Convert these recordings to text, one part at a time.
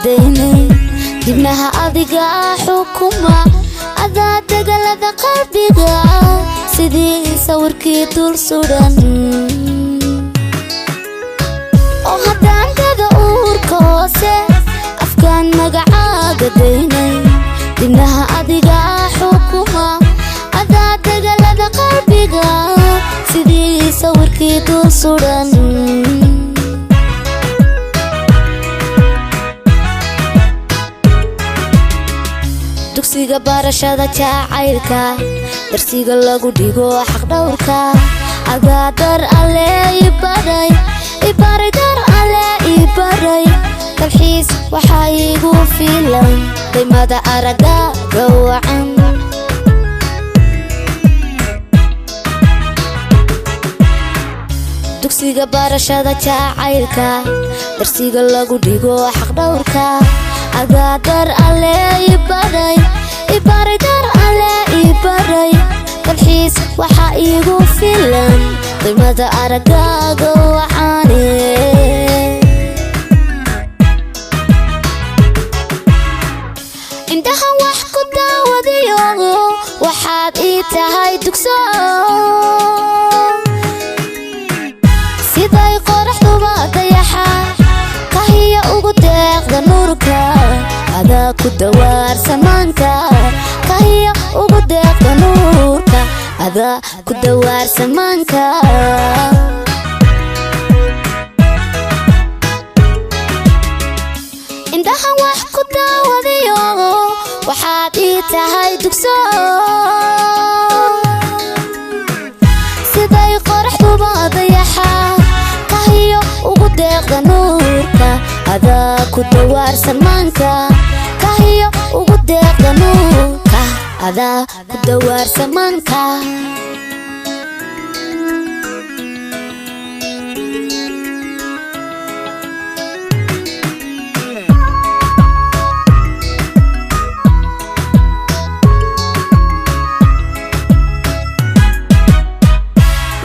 daynay dibnaha adiga xukuma adaa dagaalada qalbiga sidii sawirkii dul suran oo haddaan dada uurka hoose afkaan magacaaga daynay dibnaha adiga xukuma adaa dagaalada qalbiga sidii sawirkii dul suran dugsiga barashada jacaylka darsiga lagu dhigo xaq dhowrka adaa dar alle ibaray dar alle ibaray dalxiis waxaa igu filan qiimada araga gawacan dugsiga barashada jacaylka darsiga lagu dhigo xaq dhowrka adaa dar alle ibaray dar alle ibaray dalxiis waxaa igu filan qiimada aragaaga wacaane indhaha wax ku daawadayo waxaad ii tahay dugso siday qoraxduba dayaxa kahiya ugu deeqda nuurka adaa ku dawaar samaanka kahiya ugu deeqda nuurka adaa ku dawaar samaanka indhaha wax ku daawadayo waxaad ii tahay dugso siday qoraxduba dayaxa kahiya ugu deeqda nuurka adaa ku dawaar samaanka kahiya ugu deeqda nuurka adaa ku dawaar samaanka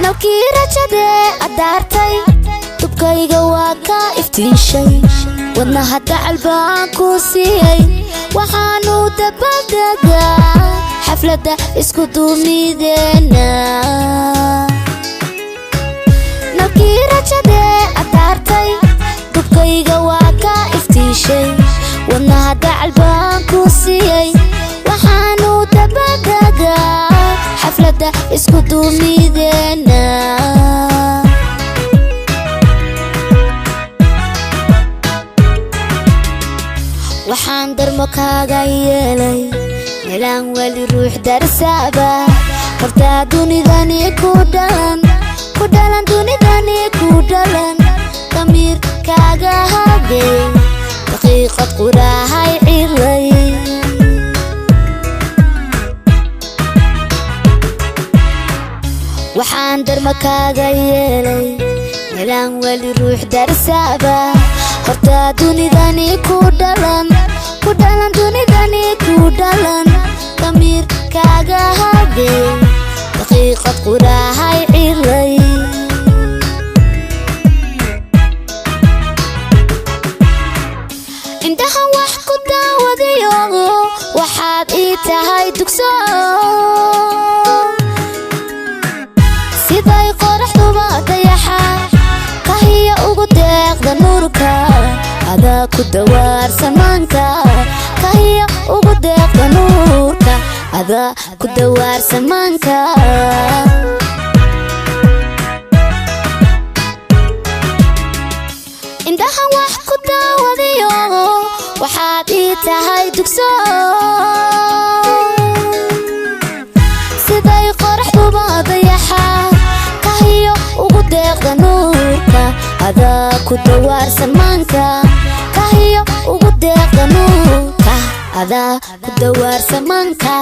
nalkii rajade adaartay dubkayga waa ka iftiishay wadnaha dacal baan ku siiyey waxaanu dabadegaa xafladda isku duumideena nalkii rajade adaartay dubkayga waa ka iftiishay wadnaha dacal baan ku siiyey waxaanu dabadegaa xafladda isku duumideena waxaan darmo kaaga yeelay meelaan weli ruux darsaaba hortaa dunidani ku dhalan dunidani ku dhalan damiir kaaga hadey daqiiqad qurahay cilay waxaan darmo kaaga yeelay meelaan weli ruux darsaaba hortaa dunidani ku dhalan dunidani ku dhalan damiir kaaga hadey daqiiqad qurahay cilay indhaha wax ku daawadayo waxaad ii tahay dugso siday qoraxduba dayaxa kahiya ugu deeqda nuurka adaa ku dawaar samaanka kahiya ugu deeqda nuurka adaa ku dawaar samaanka indhaha wax ku daawadayo waxaad ii tahay dugso siday qoraxduba dayaxa kahiya ugu deeqda nuurka adaa ku dawaar samaanka kahiya ugu deeqda nuurka adaa ku dawaar samaanka